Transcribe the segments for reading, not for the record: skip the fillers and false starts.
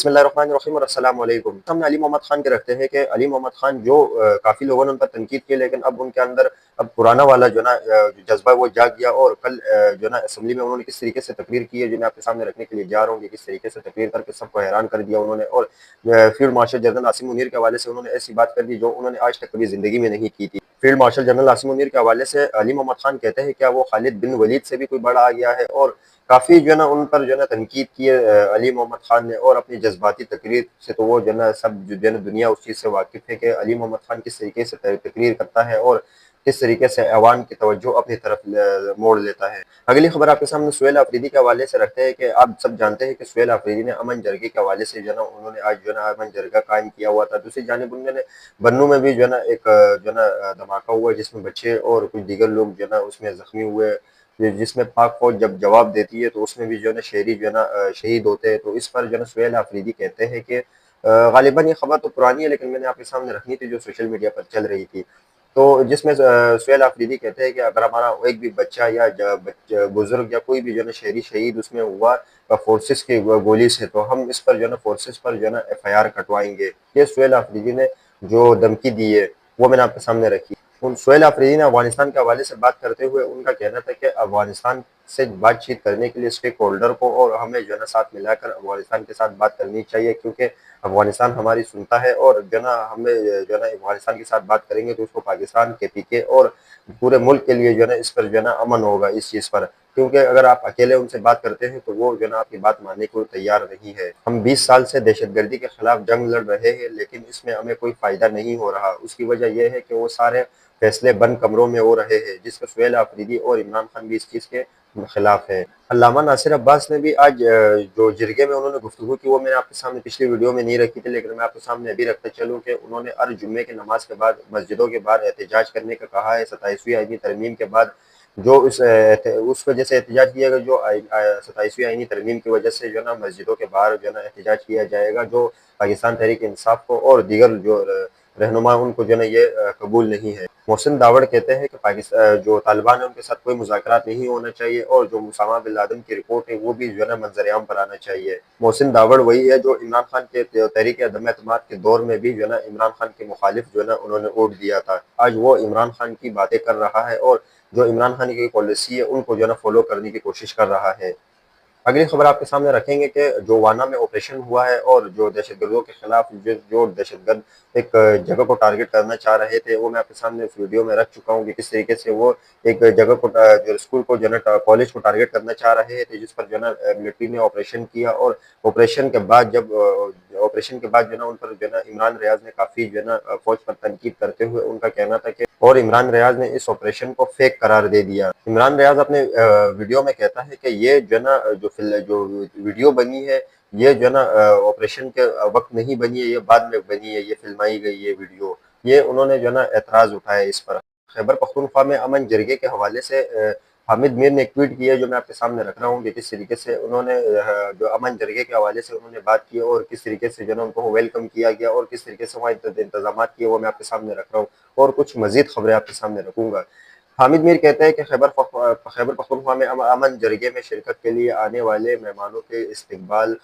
बिस्मिल्लाहिर्रहमानिर्रहीम और अस्सलाम वालेकुम। हम अली मोहम्मद खान के रखते हैं कि अली मोहम्मद खान जो काफ़ी लोगों ने उन पर तनकीद की, लेकिन अब उनके अंदर अब पुराना वाला जो ना जज्बा वो जाग गया। और कल जो ना असम्बली में उन्होंने किस तरीके से तकरीर की है, जो मैं आपके सामने रखने के लिए जा रहा हूँ कि किस तरीके से तकरीर करके सबको हैरान कर दिया उन्होंने। और field marshal general Asim Munir के हवाले से उन्होंने ऐसी बात कर दी जो उन्होंने आज तक कभी ज़िंदगी में नहीं की थी। Field marshal general Asim Munir के हवाले से अली मोहम्मद खान कहते हैं क्या वो खालिद बिन वलीद से भी कोई बड़ा आ गया है। और काफ़ी जो है ना उन पर जो है ना तनकीद की है अली मोहम्मद खान ने। और अपनी जज्बाती तकरीर से तो वो जो है ना सब जो है ना दुनिया उस चीज़ से वाकिफ़ है कि अली मोहम्मद खान किस तरीके से तकरीर करता है और किस तरीके से अवाम की तवज्जो अपनी तरफ मोड़ लेता है। अगली खबर आपके सामने सुहेल आफरीदी के हवाले से रखते हैं कि आप सब जानते हैं कि सुहेल आफरीदी ने अमन जरगे के हवाले से जो है ना उन्होंने आज जो है ना अमन जरगा कायम किया हुआ था। दूसरी जानिब उन्होंने बन्नू में भी जो है ना एक जो है ना धमाका हुआ जिसमें बच्चे और कुछ दीगर लोग जो है ना उसमें जख्मी हुए, जिसमें पाक फौज जब जवाब देती है तो उसमें भी जो है ना शहरी जो है ना शहीद होते हैं। तो इस पर जो है ना सुहेल आफरीदी कहते हैं कि गालिबन ये खबर तो पुरानी है, लेकिन मैंने आपके सामने रखनी थी जो सोशल मीडिया पर चल रही थी। तो जिसमें सुहेल आफरीदी कहते हैं कि अगर हमारा एक भी बच्चा या बुजुर्ग या कोई भी जो है ना शहरी शहीद उसमें हुआ फोर्सेस की गोली से, तो हम इस पर जो है ना फोर्सेस पर जो है ना FIR कटवाएंगे। ये सुहेल आफरीदी ने जो धमकी दी है वो मैंने आपके सामने रखी। उन सुहेल आफरीदी ने अफगानिस्तान के हवाले से बात करते हुए उनका कहना था कि अफगानिस्तान से बातचीत करने के लिए स्टेक होल्डर को और हमें जो है ना साथ मिलाकर अफगानिस्तान के साथ बात करनी चाहिए, क्योंकि अफगानिस्तान हमारी सुनता है। और जो है ना हमें जो है ना अफगानिस्तान के साथ बात करेंगे तो उसको पाकिस्तान के पीके और पूरे मुल्क के लिए जो है ना इस पर जो है ना अमन होगा इस चीज़ पर। क्योंकि अगर आप अकेले उनसे बात करते हैं तो वो जो है ना आपकी बात मानने को तैयार नहीं है। हम 20 साल से दहशतगर्दी के खिलाफ जंग लड़ रहे हैं, लेकिन इसमें हमें कोई फ़ायदा नहीं हो रहा। उसकी वजह यह है कि वो सारे फैसले बंद कमरों में हो रहे हैं, जिसमें सुहेल आफरीदी और इमरान खान भी इस चीज़ के खिलाफ है। अल्लामा नासिर अब्बास ने भी आज जो जिरगे में उन्होंने गुफ्तगू की वो मैंने आपके सामने पिछली वीडियो में नहीं रखी थी, लेकिन मैं आपके सामने अभी रखता चलूँ कि उन्होंने हर जुम्मे की नमाज के बाद मस्जिदों के बाहर एहतजाज करने का कहा है। 27वीं आईनी तरमीम के बाद जो उस वजह से एहतजाज किया गया, जो 27वीं आईनी तरमीम की वजह से जो है ना मस्जिदों के बाहर जो है ना एहतजाज किया जाएगा, जो पाकिस्तान तहरीक इंसाफ को और दीगर जो रहनुमा उनको जो है ना ये कबूल नहीं है। मोहसिन दावड़ कहते हैं कि पाकिस्तान जो तालिबान है उनके साथ कोई मुज़ाकरात नहीं होना चाहिए और जो उसामा बिन लादेन की रिपोर्ट है वो भी जो है ना मंजर-ए-आम पर आना चाहिए। मोहसिन दावड़ वही है जो इमरान खान के तहरीक अदम एतमाद के दौर में भी जो है ना इमरान खान के मुखालिफ जो है ना उन्होंने वोट दिया था। आज वो इमरान खान की बातें कर रहा है और जो इमरान खान की पॉलिसी है उनको जो है ना फॉलो करने की कोशिश कर रहा है। अगली खबर आपके सामने रखेंगे कि जो वाना में ऑपरेशन हुआ है और जो दहशतगर्दों के खिलाफ जो दहशतगर्द एक जगह को टारगेट करना चाह रहे थे वो मैं आपके सामने इस वीडियो में रख चुका हूँ कि किस तरीके से वो एक जगह को जो स्कूल को जो है ना कॉलेज को टारगेट करना चाह रहे थे, जिस पर जो है ना मिलिट्री ने ऑपरेशन किया। और ऑपरेशन के बाद जब ऑपरेशन के बाद जो है ना उन पर जो है ना इमरान रियाज ने काफ़ी जो है ना फौज पर तनकीद करते हुए उनका कहना था कि और इमरान रियाज ने इस ऑपरेशन को फेक करार दे दिया। इमरान रियाज अपने वीडियो में कहता है कि ये जो है ना जो वीडियो बनी है ये जो है ना ऑपरेशन के वक्त नहीं बनी है, ये बाद में बनी है, ये फिल्माई गई ये वीडियो। ये उन्होंने जो है ना एतराज़ उठाया इस पर। खैबर पख्तूनख्वा में अमन जरगे के हवाले से हामिद मीर ने एक ट्वीट किया जो मैं आपके सामने रख रहा हूँ कि किस तरीके से उन्होंने जो अमन जरगे के हवाले से उन्होंने बात की और किस तरीके से जो है ना उनको वेलकम किया गया और किस तरीके से वहाँ इंतजाम किए वो मैं आपके सामने रख रहा हूँ। और कुछ मजीद खबरें आपके सामने रखूँगा। हामिद मीर कहते हैं कि खैबर पख्तूनख्वा में अमन जरगे में शिरकत के लिए आने वाले मेहमानों के इस्तकबाल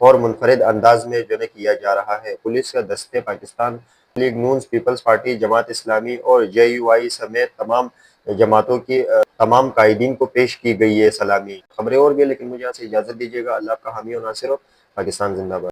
और मुनफरिद अंदाज में जो है किया जा रहा है। पुलिस के दस्ते पाकिस्तान लीग नून, पीपल्स पार्टी, जमात इस्लामी और JUI समेत तमाम जमातों की तमाम कायदीन को पेश की गई है सलामी। खबरें और भी, लेकिन मुझे यहाँ से इजाज़त दीजिएगा। अल्लाह का हामी और नासिर हो। पाकिस्तान जिंदाबाद।